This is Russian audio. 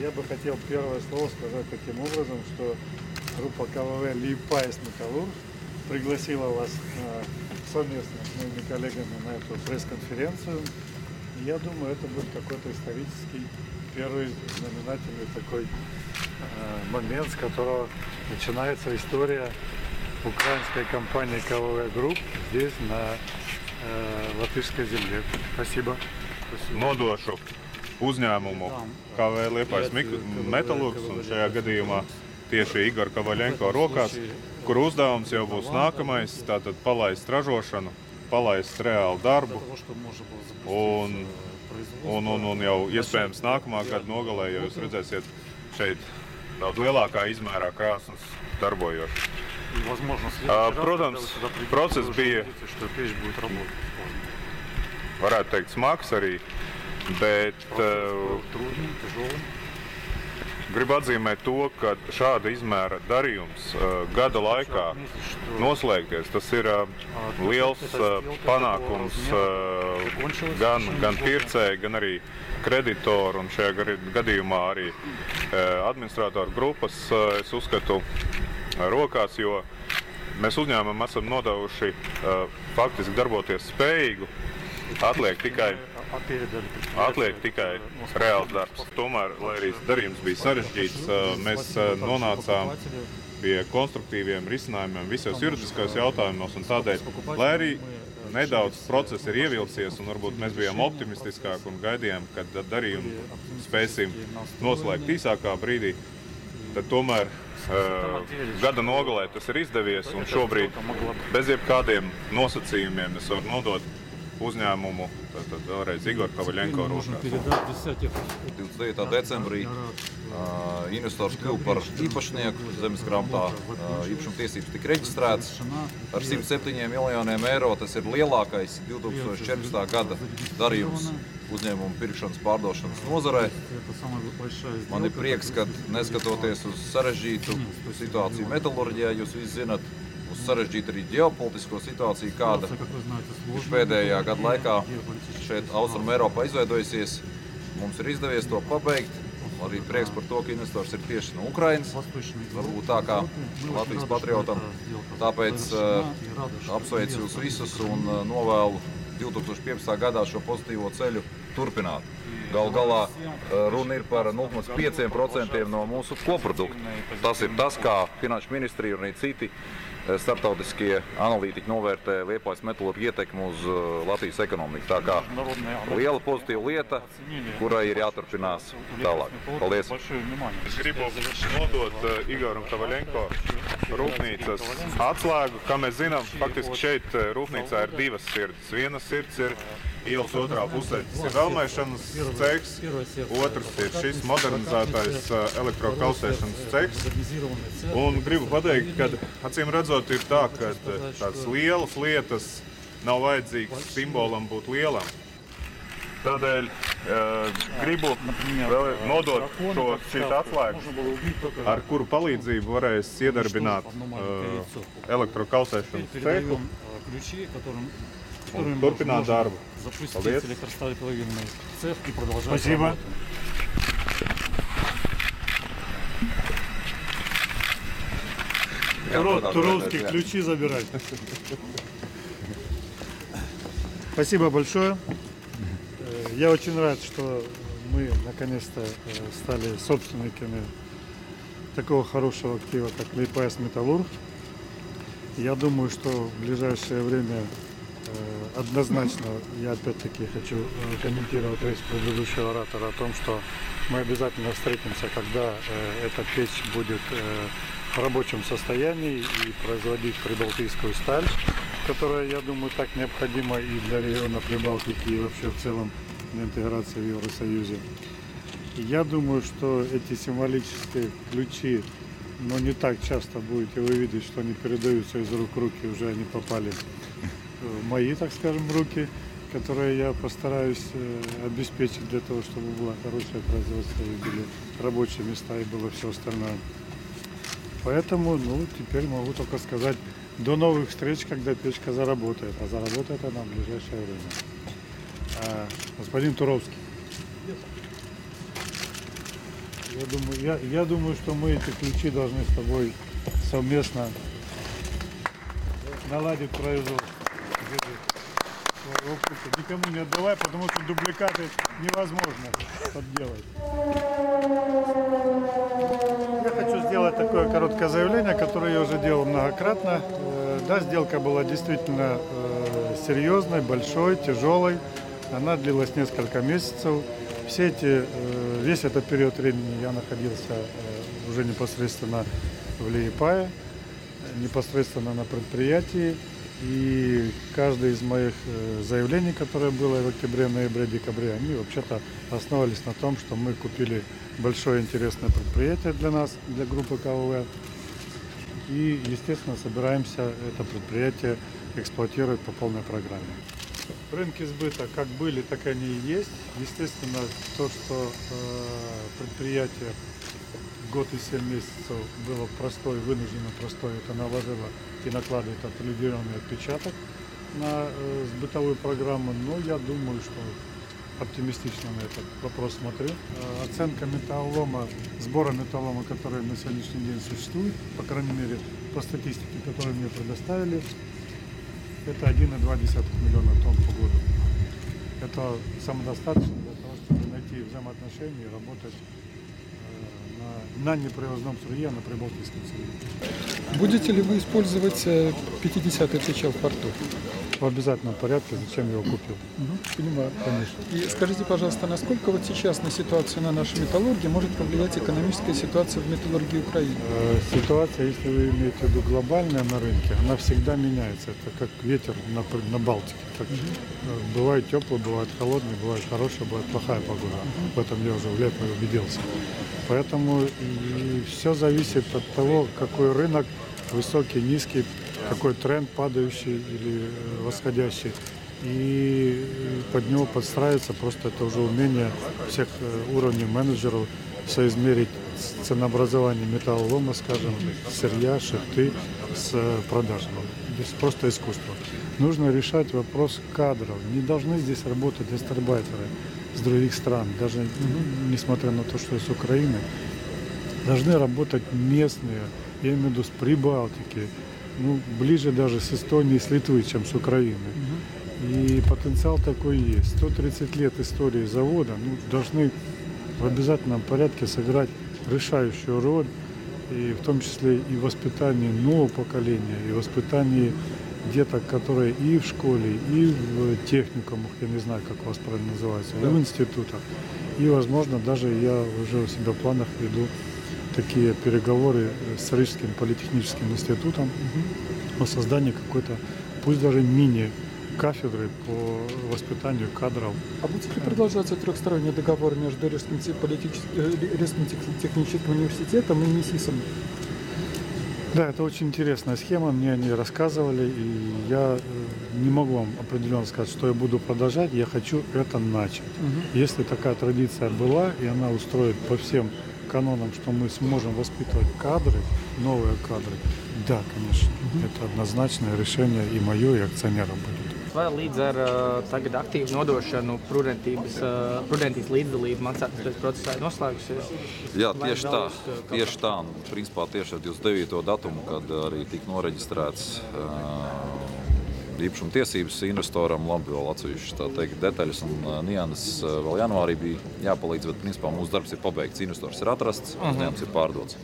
Я бы хотел первое слово сказать таким образом, что группа КВВ «Лиепаес Металлург» пригласила вас совместно с моими коллегами на эту пресс-конференцию. И я думаю, это будет какой-то исторический первый знаменательный такой момент, с которого начинается история украинской компании КВВ Групп здесь, на латышской земле. Спасибо. Nodošu uzņēmumu KV Liepājas Metalurgs un šajā gadījumā tieši Igor Kovaļenko rokās, kur uzdevums jau būs nākamais, tātad palaist ražošanu, palaist reālu darbu un jau iespējams nākamā gada nogalē, jo jūs redzēsiet šeit daudz lielākā izmērā krāsnes darbojošas. Protams, process bija, varētu teikt, smags arī, bet gribu atzīmēt to, ka šāda izmēra darījums gada laikā noslēgties, tas ir liels panākums gan pircēji, gan arī kreditoru un šajā gadījumā arī administratoru grupas, es uzskatu, rokās, jo mēs uzņēmumam esam nodevuši faktiski darboties spējīgu, atliek tikai reāls darbs. Tomēr, lai arī darījums bija sarežģīts, mēs nonācām pie konstruktīviem risinājumiem visos juridiskajos jautājumos, un tādēļ, lai arī nedaudz process ir ievilcies, un varbūt mēs bijām optimistiskāki un gaidījām, kad darījumu spēsim noslēgt īsākā brīdī, tad tomēr gada nogalē tas ir izdevies, un šobrīd bez jebkādiem nosacījumiem es varu nodot uzņēmumu, tad vēlreiz Igor Kovaļenko rokās. 29. decembrī investors kļuva par īpašnieku, zemes grāmatā īpašuma tiesības tika reģistrētas ar 107 miljoniem eiro. Tas ir lielākais 2014. gada darījums uzņēmumu pirkšanas pārdošanas nozarē. Man ir prieks, ka neskatoties uz sarežģītu situāciju metalurģijā, jūs visi zinat, uz sarežģītu arī ģeopolitisko situāciju, kāda pēdējā gada laikā šeit Austrum Eiropā izveidojusies. Mums ir izdevies to pabeigt. Arī prieks par to, ka investors ir tieši no Ukrainas, varbūt tā kā Latvijas patriotam. Tāpēc apsveicu jūs visus un novēlu 2015. gadā šo pozitīvo ceļu turpināt. Galu galā runa ir par 0,5% no mūsu koprodukta. Tas ir tas, kā Finanšu ministrija un arī citi starptautiskie analītiķi novērtē Liepājas Metalurga ietekmi uz Latvijas ekonomiku. Tā kā liela pozitīva lieta, kurai ir jāturpinās tālāk. Paldies! Es gribu nodot Igoram Kovaļenko rūpnīcas atslēgu. Kā mēs zinām, faktiski šeit rūpnīcā ir divas sirds. Viena sirds ir ielas otrā pusē. Tas ir velmēšanas cehs, otrs ir šis modernizētais elektrokausēšanas cehs. Un gribu pateikt, ka acīm redzot ir tā, ka tādas lielas lietas nav vajadzīgas simbolam būt lielam. Tādēļ gribu vēl nodot šīs atslēgas, ar kuru palīdzību varēs iedarbināt elektrokausēšanas cehu un turpināt darbu. Paldies! Спасибо. Туровский, ключи забирать. Спасибо большое. Я очень рад, что мы наконец-то стали собственниками такого хорошего актива, как Лиепаес Металлург. Я думаю, что в ближайшее время однозначно, я опять-таки хочу комментировать речь предыдущего оратора о том, что мы обязательно встретимся, когда эта печь будет в рабочем состоянии и производить прибалтийскую сталь, которая, я думаю, так необходима и для региона Прибалтики, и вообще в целом для интеграции в Евросоюзе. Я думаю, что эти символические ключи, но не так часто будете вы видеть, что они передаются из рук в руки, уже они попали в мои, так скажем, руки, которые я постараюсь обеспечить для того, чтобы было хорошее производство, и были рабочие места, и было все остальное. Поэтому, теперь могу только сказать, до новых встреч, когда печка заработает. А заработает она в ближайшее время. Господин Туровский. Я думаю, что мы эти ключи должны с тобой совместно наладить производство. Никому не отдавай, потому что дубликаты невозможно подделать. Я хочу сделать такое короткое заявление, которое я уже делал многократно. Да, сделка была действительно серьезной, большой, тяжелой. Она длилась несколько месяцев. Весь этот период времени я находился уже непосредственно в Лиепае, непосредственно на предприятии. И каждое из моих заявлений, которое было в октябре, ноябре, декабре, они вообще-то основывались на том, что мы купили большое интересное предприятие для нас, для группы КВВ. И, естественно, собираемся это предприятие эксплуатировать по полной программе. Рынки сбыта как были, так они и есть. Естественно, то, что предприятие год и 7 месяцев было вынужденно простой, это наложило и накладывает определенный отпечаток на сбытовую программу. Но я думаю, что оптимистично на этот вопрос смотрю. Оценка металлолома, сбора металлолома, который на сегодняшний день существует, по крайней мере, по статистике, которую мне предоставили, это 1,2 миллиона тонн по году. Это самодостаточно для того, чтобы найти взаимоотношения и работать на непривозном сырье, а на прибалтийском сырье. Будете ли вы использовать 50-й причал в порту? В обязательном порядке, зачем я его купил. Понимаю. Конечно. И скажите, пожалуйста, насколько вот сейчас на ситуацию на нашей металлургии может повлиять экономическая ситуация в металлургии Украины? Ситуация, если вы имеете в виду глобальная на рынке, она всегда меняется. Это как ветер на Балтике. Бывает теплый, бывает холодный, бывает хорошая, бывает плохая погода. В этом я уже в Лиепае убедился. Поэтому все зависит от того, какой рынок, высокий, низкий, какой тренд падающий или восходящий. И под него подстраиваться, просто это уже умение всех уровней менеджеров соизмерить ценообразование металлолома, скажем, сырья, шахты с продажами. Здесь просто искусство. Нужно решать вопрос кадров. Не должны здесь работать гастарбайтеры с других стран, даже несмотря на то, что из Украины. Должны работать местные, я имею в виду с Прибалтики, ближе даже с Эстонии, с Литвы, чем с Украины. И потенциал такой есть. 130 лет истории завода должны в обязательном порядке сыграть решающую роль, и в том числе и в воспитании нового поколения, и в воспитании деток, которые и в школе, и в техникумах, я не знаю, как у вас правильно называется, и в институтах. И, возможно, даже я уже у себя в планах веду такие переговоры с Рижским политехническим институтом о создании какой-то, пусть даже мини-кафедры по воспитанию кадров. А будет ли продолжаться трехсторонний договор между Рижским техническим университетом и МИСИСом? Да, это очень интересная схема, мне они рассказывали, и я не могу вам определенно сказать, что я буду продолжать, я хочу это начать. Если такая традиция была, и она устроит по всем канонам, что мы сможем воспитывать кадры, новые кадры, да, конечно, это однозначное решение и мое, и акционеров будет. Vai līdz ar tagad aktīvu nodošanu prudentības līdzdalību maksātnespējas procesā ir noslēgusies? Jā, tieši tā. Principā tieši ar 29. datumu, kad arī tika noreģistrēts īpašuma tiesības investoram, labi vēl atsevišķi tā teikt detaļas un nianses vēl janvārī bija jāpalīdz, bet principā mūsu darbs ir pabeigts, investors ir atrasts, uzņēmums ir pārdots.